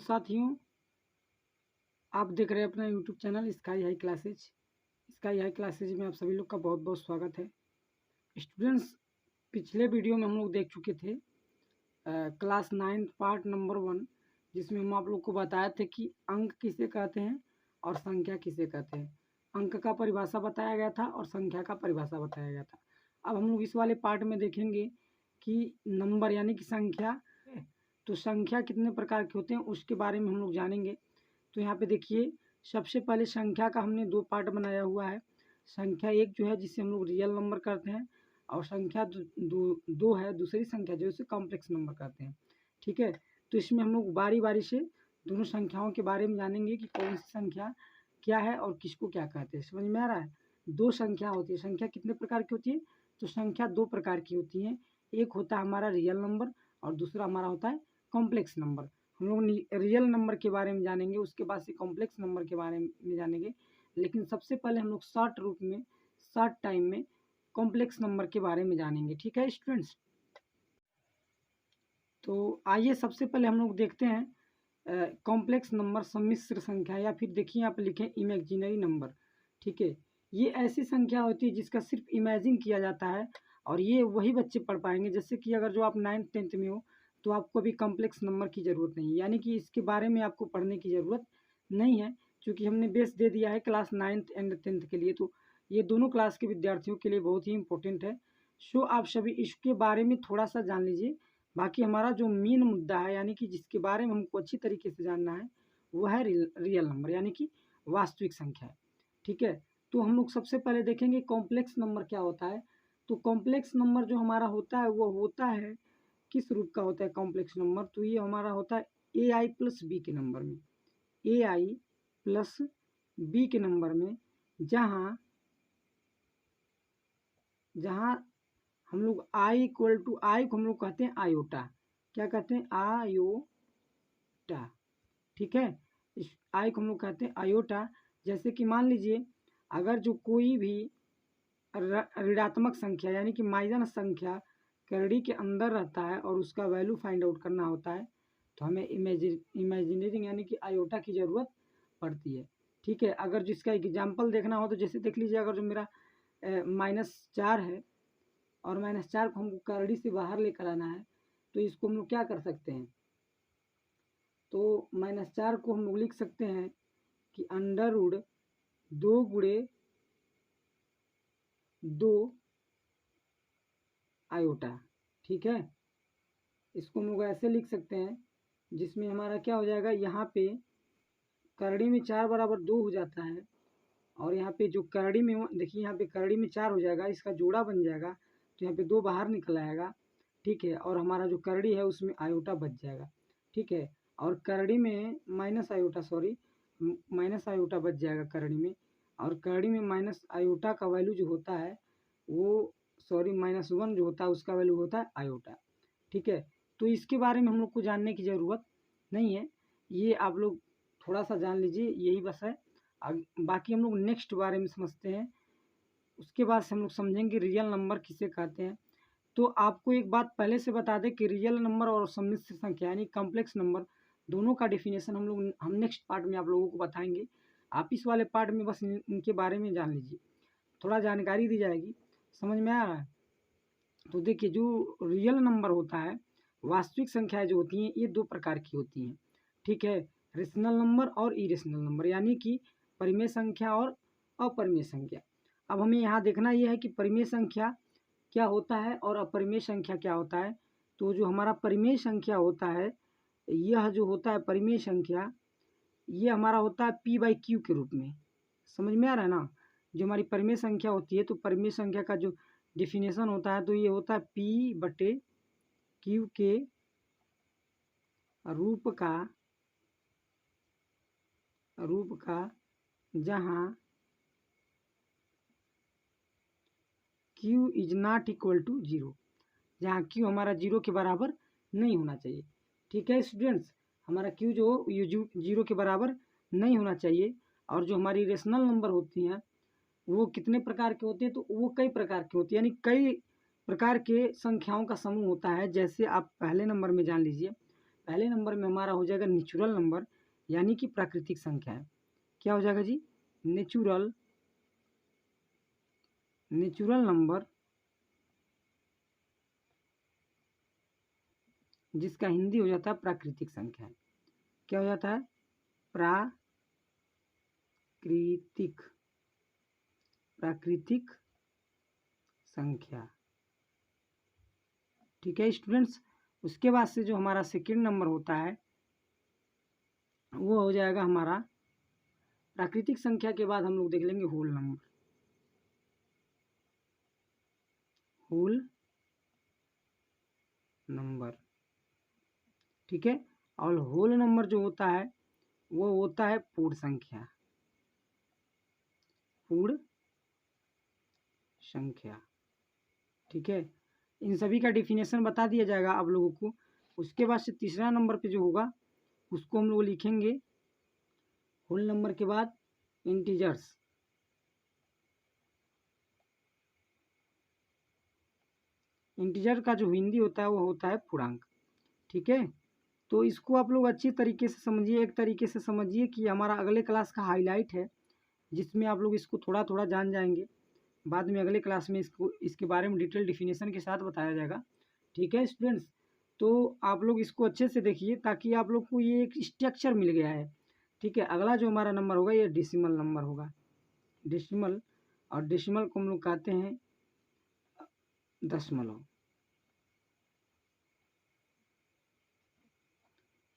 साथियों, आप देख रहे हैं अपना YouTube channel sky high classes. Sky high classes में आप सभी लोग का बहुत बहुत स्वागत है। स्टूडेंट्स, पिछले वीडियो में हम लोग देख चुके थे क्लास 9 पार्ट नंबर 1, जिसमें हम आप लोग को बताए थे कि अंक किसे कहते हैं और संख्या किसे कहते हैं। अंक का परिभाषा बताया गया था और संख्या का परिभाषा बताया गया था। अब हम लोग इस वाले पार्ट में देखेंगे कि नंबर यानी कि संख्या, तो संख्या कितने प्रकार के होते हैं उसके बारे में हम लोग जानेंगे। तो यहाँ पे देखिए, सबसे पहले संख्या का हमने 2 पार्ट बनाया हुआ है। संख्या एक जो है जिसे हम लोग रियल नंबर करते हैं, और संख्या दो है दूसरी संख्या जो इसे कॉम्प्लेक्स नंबर कहते हैं। ठीक है, तो इसमें हम लोग बारी बारी से दोनों संख्याओं के बारे में जानेंगे कि कौन सी संख्या क्या है और किसको क्या कहते हैं। समझ में आ रहा है? 2 संख्या होती है। संख्या कितने प्रकार की होती है? तो संख्या 2 प्रकार की होती है। एक होता है हमारा रियल नंबर और दूसरा हमारा होता है कॉम्प्लेक्स नंबर। हम लोग रियल नंबर के बारे में जानेंगे, उसके बाद से कॉम्प्लेक्स नंबर के बारे में जानेंगे। लेकिन सबसे पहले हम लोग शॉर्ट टाइम में कॉम्प्लेक्स नंबर के बारे में जानेंगे। ठीक है स्टूडेंट्स, तो आइए सबसे पहले हम लोग देखते हैं कॉम्प्लेक्स नंबर, सम्मिश्र संख्या, या फिर देखिए आप लिखें इमेजिनरी नंबर। ठीक है, ये ऐसी संख्या होती है जिसका सिर्फ इमेजिन किया जाता है, और ये वही बच्चे पढ़ पाएंगे। जैसे कि अगर जो आप 9th 10th में हो तो आपको अभी कॉम्प्लेक्स नंबर की ज़रूरत नहीं है, यानी कि इसके बारे में आपको पढ़ने की ज़रूरत नहीं है, क्योंकि हमने बेस दे दिया है क्लास 9th एंड 10th के लिए। तो ये दोनों क्लास के विद्यार्थियों के लिए बहुत ही इंपॉर्टेंट है। सो आप सभी इसके बारे में थोड़ा सा जान लीजिए। बाकी हमारा जो मेन मुद्दा है, यानी कि जिसके बारे में हमको अच्छी तरीके से जानना है, वो है रियल नंबर, यानी कि वास्तविक संख्या है। ठीक है, तो हम लोग सबसे पहले देखेंगे कॉम्प्लेक्स नंबर क्या होता है। तो कॉम्प्लेक्स नंबर जो हमारा होता है वो होता है, किस रूप का होता है कॉम्प्लेक्स नंबर? तो ये हमारा होता है AI प्लस बी के नंबर में, AI प्लस बी के नंबर में, जहाँ जहाँ हम लोग आई इक्वल टू आई को हम लोग कहते हैं आयोटा। क्या कहते हैं? आयोटा। ठीक है, इस आई को हम लोग कहते हैं आयोटा। जैसे कि मान लीजिए, अगर जो कोई भी ऋणात्मक संख्या यानी कि माइनस संख्या करड़ी के अंदर रहता है और उसका वैल्यू फाइंड आउट करना होता है, तो हमें इमेजिनरी यानी कि आयोटा की ज़रूरत पड़ती है। ठीक है, अगर जिसका एग्जाम्पल देखना हो तो जैसे देख लीजिए, अगर जो मेरा -4 है और -4 को हमको करड़ी से बाहर लेकर आना है, तो इसको हम लोग क्या कर सकते हैं? तो -4 को हम लोग लिख सकते हैं कि अंडर रूट 2 गुणे 2 आयोटा। ठीक है, इसको हम लोग ऐसे लिख सकते हैं, जिसमें हमारा क्या हो जाएगा, यहाँ पे करड़ी में 4 बराबर 2 हो जाता है, और यहाँ पे जो करड़ी में देखिए, यहाँ पे करड़ी में 4 हो जाएगा, इसका जोड़ा बन जाएगा, तो यहाँ पे 2 बाहर निकल आएगा। ठीक है, और हमारा जो करड़ी है उसमें आयोटा बच जाएगा। ठीक है, और करड़ी में minus iota, sorry minus iota बच जाएगा करड़ी में, और करड़ी में माइनस आयोटा का वैल्यू जो होता है वो, सॉरी -1 जो होता है उसका वैल्यू होता है आयोटा। ठीक है, तो इसके बारे में हम लोग को जानने की ज़रूरत नहीं है, ये आप लोग थोड़ा सा जान लीजिए, यही बस है। बाकी हम लोग नेक्स्ट बारे में समझते हैं, उसके बाद से हम लोग समझेंगे रियल नंबर किसे कहते हैं। तो आपको एक बात पहले से बता दें कि रियल नंबर और सम्मिश्र संख्या यानी कॉम्प्लेक्स नंबर, दोनों का डेफिनेशन हम नेक्स्ट पार्ट में आप लोगों को बताएंगे। आप इस वाले पार्ट में बस इनके बारे में जान लीजिए, थोड़ा जानकारी दी जाएगी। समझ में आ रहा है? तो देखिए, जो रियल नंबर होता है, वास्तविक संख्याएं जो होती हैं, ये 2 प्रकार की होती हैं। ठीक है, रेशनल नंबर और इरेशनल नंबर, यानी कि परिमेय संख्या और अपरिमेय संख्या। अब हमें यहाँ देखना यह है कि परिमेय संख्या क्या होता है और अपरिमेय संख्या क्या होता है। तो जो हमारा परिमेय संख्या होता है, यह जो होता है परिमेय संख्या, ये हमारा होता है P/Q के रूप में। समझ में आ रहा है ना? जो हमारी परिमेय संख्या होती है, तो परिमेय संख्या का जो डिफिनेशन होता है, तो ये होता है P/Q के रूप का जहाँ Q is not equal to 0, जहाँ Q हमारा 0 के बराबर नहीं होना चाहिए। ठीक है स्टूडेंट्स, हमारा Q जो 0 के बराबर नहीं होना चाहिए। और जो हमारी रेशनल नंबर होती हैं, वो कितने प्रकार के होते हैं? तो वो कई प्रकार के होते हैं, यानी कई प्रकार के संख्याओं का समूह होता है। जैसे आप पहले नंबर में जान लीजिए, पहले नंबर में हमारा हो जाएगा नेचुरल नंबर, यानी कि प्राकृतिक संख्या है। क्या हो जाएगा जी? नेचुरल नंबर, जिसका हिंदी हो जाता है प्राकृतिक संख्या। क्या हो जाता है? प्राकृतिक संख्या। ठीक है स्टूडेंट्स, उसके बाद से जो हमारा सेकंड नंबर होता है वो हो जाएगा हमारा, प्राकृतिक संख्या के बाद हम लोग देख लेंगे होल नंबर। ठीक है, और होल नंबर जो होता है वो होता है पूर्ण संख्या। ठीक है, इन सभी का डिफिनेशन बता दिया जाएगा आप लोगों को। उसके बाद से तीसरा नंबर पे जो होगा उसको हम लोग लिखेंगे होल नंबर के बाद इंटीजर्स। इंटीजर का जो हिंदी होता है वो होता है पूर्णांक। ठीक है, तो इसको आप लोग अच्छी तरीके से समझिए, एक तरीके से समझिए कि हमारा अगले क्लास का हाईलाइट है, जिसमें आप लोग इसको थोड़ा थोड़ा जान जाएंगे। बाद में अगले क्लास में इसके बारे में डिटेल डिफिनेशन के साथ बताया जाएगा। ठीक है स्टूडेंट्स, तो आप लोग इसको अच्छे से देखिए ताकि आप लोग को ये एक स्ट्रक्चर मिल गया है। ठीक है, अगला जो हमारा नंबर होगा ये डेसिमल नंबर होगा। डेसिमल, और डेसिमल को हम लोग कहते हैं दशमलव।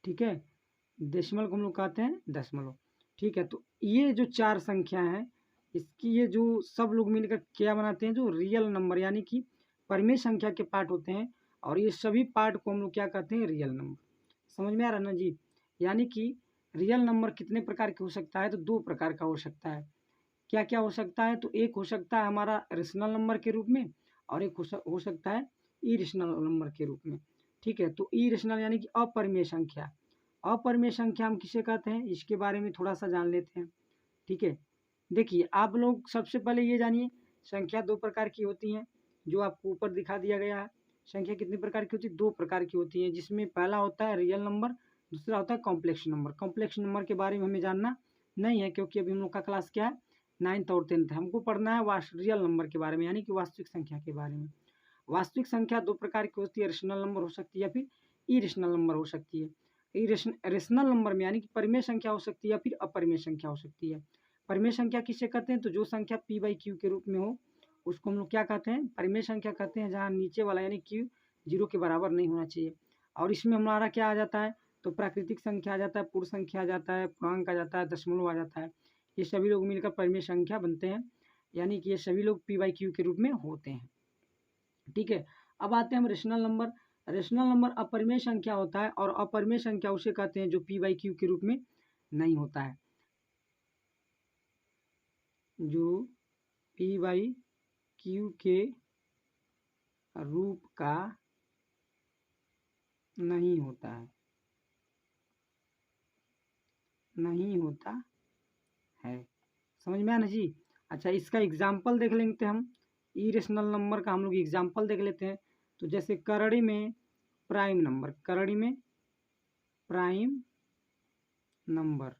ठीक है, डेसिमल को हम लोग कहते हैं दशमलव। ठीक है, तो ये जो चार संख्या है इसकी ये जो सब लोग मिलकर क्या बनाते हैं, जो रियल नंबर यानी कि परिमेय संख्या के पार्ट होते हैं, और ये सभी पार्ट को हम लोग क्या कहते हैं, रियल नंबर। समझ में आ रहा है ना जी? यानी कि रियल नंबर कितने प्रकार के हो सकता है, तो दो प्रकार का हो सकता है। क्या क्या हो सकता है, तो एक हो सकता है हमारा रेशनल नंबर के रूप में, और एक हो सकता है इरेशनल नंबर के रूप में। ठीक है, तो इरेशनल यानी कि अपरिमेय संख्या। अपरिमेय संख्या हम किसे कहते हैं, इसके बारे में थोड़ा सा जान लेते हैं। ठीक है, देखिए आप लोग सबसे पहले ये जानिए, संख्या दो प्रकार की होती हैं, जो आपको ऊपर दिखा दिया गया है। संख्या कितनी प्रकार की होती है, दो प्रकार की होती है, जिसमें पहला होता है रियल नंबर, दूसरा होता है कॉम्प्लेक्स नंबर। कॉम्प्लेक्स नंबर के बारे में हमें जानना नहीं है, क्योंकि अभी हम लोग का क्लास क्या है, 9th और 10th है। हमको पढ़ना है रियल नंबर के बारे में, यानी कि वास्तविक संख्या के बारे में। वास्तविक संख्या दो प्रकार की होती है, रेशनल नंबर हो सकती है या फिर इरेशनल नंबर हो सकती है। रेशनल नंबर में यानी कि परिमेय संख्या हो सकती है या फिर अपरिमेय संख्या हो सकती है। परिमेय संख्या किसे कहते हैं, तो जो संख्या p/q के रूप में हो उसको हम लोग क्या कहते हैं, परिमेय संख्या कहते हैं, जहाँ नीचे वाला यानी q 0 के बराबर नहीं होना चाहिए। और इसमें हमारा क्या आ जाता है, तो प्राकृतिक संख्या आ जाता है, पूर्ण संख्या आ जाता है, पूर्णांक आ जाता है, दशमलव आ जाता है। ये सभी लोग मिलकर परिमेय संख्या बनते हैं, यानी कि ये सभी लोग p/q के रूप में होते हैं। ठीक है, अब आते हैं हम रेशनल नंबर। रेशनल नंबर अपरिमेय संख्या होता है, और अपरिमेय संख्या उसे कहते हैं जो p/q के रूप में नहीं होता है, जो p/q के रूप का नहीं होता है, नहीं होता है। समझ में आया ना जी? अच्छा, इसका एग्जाम्पल देख लेते हैं हम। इरेशनल नंबर का हम लोग एग्जाम्पल देख लेते हैं। तो जैसे करड़ी में प्राइम नंबर, करड़ी में प्राइम नंबर,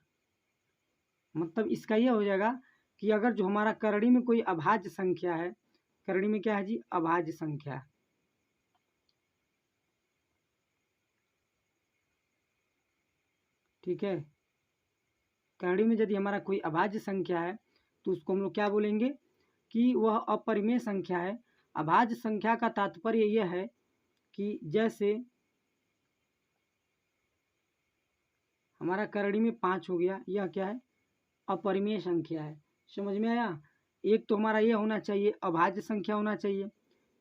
मतलब इसका यह हो जाएगा कि अगर जो हमारा करड़ी में कोई अभाज्य संख्या है, करड़ी में क्या है जी, अभाज्य संख्या। ठीक है, करड़ी में यदि हमारा कोई अभाज्य संख्या है तो उसको हम लोग क्या बोलेंगे कि वह अपरिमेय संख्या है। अभाज्य संख्या का तात्पर्य यह है कि जैसे हमारा करड़ी में 5 हो गया, यह क्या है, अपरिमेय संख्या है। समझ में आया? एक तो हमारा यह होना चाहिए, अभाज्य संख्या होना चाहिए,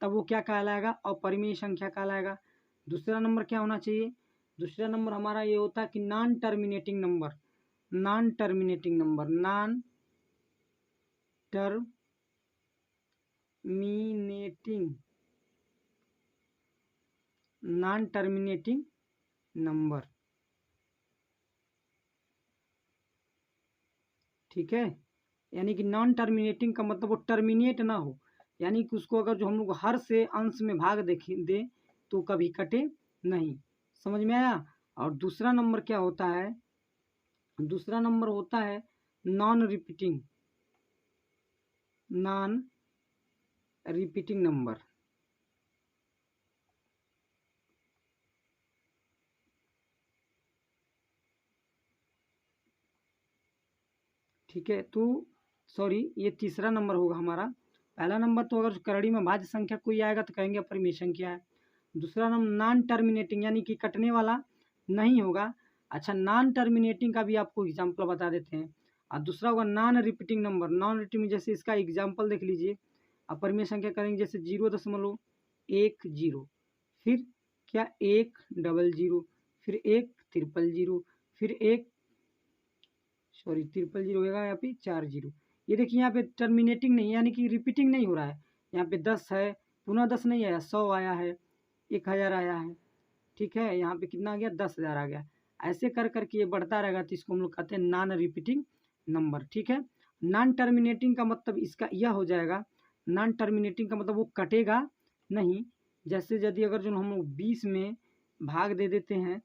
तब वो क्या कहलाएगा, अपरिमेय संख्या कहलाएगा। दूसरा नंबर क्या होना चाहिए, दूसरा नंबर हमारा ये होता है कि non terminating number. Non terminating number, non terminating, non terminating number. ठीक है, यानी कि नॉन टर्मिनेटिंग का मतलब वो टर्मिनेट ना हो, यानी कि उसको अगर जो हम लोग हर से अंश में भाग देखें दे तो कभी कटे नहीं। समझ में आया? और दूसरा नंबर क्या होता है, दूसरा नंबर होता है नॉन रिपीटिंग नंबर। ठीक है, तो सॉरी ये तीसरा नंबर होगा हमारा। पहला नंबर तो अगर करड़ी में भाज्य संख्या कोई आएगा तो कहेंगे अपरिमेय संख्या है। दूसरा नंबर नॉन टर्मिनेटिंग यानी कि कटने वाला नहीं होगा। अच्छा, नॉन टर्मिनेटिंग का भी आपको एग्जाम्पल बता देते हैं। और दूसरा होगा non repeating number. Non repeating जैसे इसका एग्जाम्पल देख लीजिए, अपरिमेय संख्या करेंगे जैसे 0.10, फिर क्या 100, फिर 100, फिर 100 होगा यहाँ पे 40। ये देखिए यहाँ पे टर्मिनेटिंग नहीं यानी कि रिपीटिंग नहीं हो रहा है। यहाँ पे 10 है, पुनः 10 नहीं आया, 100 आया है, 1000 आया है। ठीक है, यहाँ पे कितना आ गया, 10,000 आ गया। ऐसे कर करके ये बढ़ता रहेगा, तो इसको हम लोग कहते हैं नॉन रिपीटिंग नंबर। ठीक है, नॉन टर्मिनेटिंग का मतलब इसका यह हो जाएगा, नॉन टर्मिनेटिंग का मतलब वो कटेगा नहीं। जैसे यदि अगर जो हम लोग 20 में भाग दे देते हैं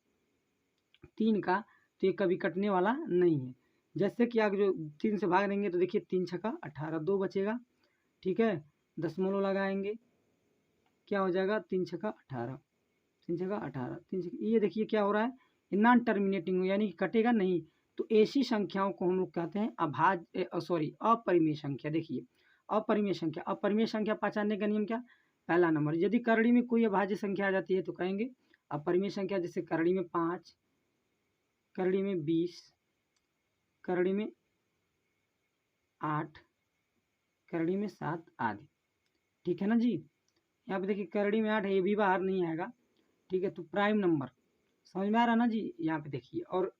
3 का, तो ये कभी कटने वाला नहीं है। जैसे कि आगे जो 3 से भाग देंगे तो देखिए 3 छक्का 18, 2 बचेगा। ठीक है, दशमलव लगाएंगे, क्या हो जाएगा, 3 छक्का 18, 3 छक्का 18, 3 छक्का, ये देखिए क्या हो रहा है, ये नॉन टर्मिनेटिंग यानी कि कटेगा नहीं। तो ऐसी संख्याओं को हम लोग कहते हैं अपरिमेय संख्या। देखिए अपरिमेय संख्या पहचानने का नियम क्या, पहला नंबर यदि करड़ी में कोई अभाज्य संख्या आ जाती है तो कहेंगे अपरिमेय संख्या। जैसे करड़ी में 5, करड़ी में 20, करड़ी में 8, करड़ी में 7 आदि। ठीक है ना जी, यहाँ पे देखिए करड़ी में 8 है, ये भी बाहर नहीं आएगा। ठीक है, तो प्राइम नंबर समझ में आ रहा ना जी। यहाँ पे देखिए, और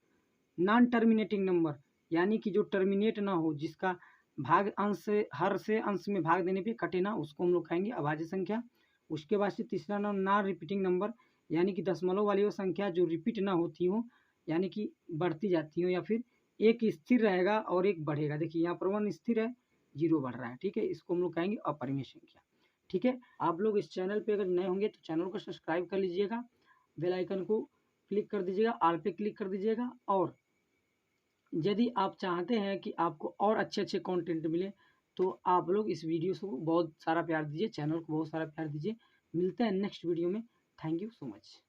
नॉन टर्मिनेटिंग नंबर यानी कि जो टर्मिनेट ना हो, जिसका भाग अंश से हर से अंश में भाग देने पे कटे ना, उसको हम लोग कहेंगे अभाज्य संख्या। उसके बाद से तीसरा नाम नॉन रिपीटिंग नंबर यानी कि दशमलव वाली वो संख्या जो रिपीट ना होती हो, यानी कि बढ़ती जाती हो, या फिर एक स्थिर रहेगा और एक बढ़ेगा। देखिए यहाँ पर 1 स्थिर है, 0 बढ़ रहा है। ठीक है, इसको हम लोग कहेंगे अपरिमेय संख्या। ठीक है, आप लोग इस चैनल पे अगर नए होंगे तो चैनल को सब्सक्राइब कर लीजिएगा, बेल आइकन को क्लिक कर दीजिएगा, ऑल पे क्लिक कर दीजिएगा। और यदि आप चाहते हैं कि आपको और अच्छे अच्छे कंटेंट मिले तो आप लोग इस वीडियो को बहुत सारा प्यार दीजिए, चैनल को बहुत सारा प्यार दीजिए। मिलते हैं नेक्स्ट वीडियो में। Thank you so much.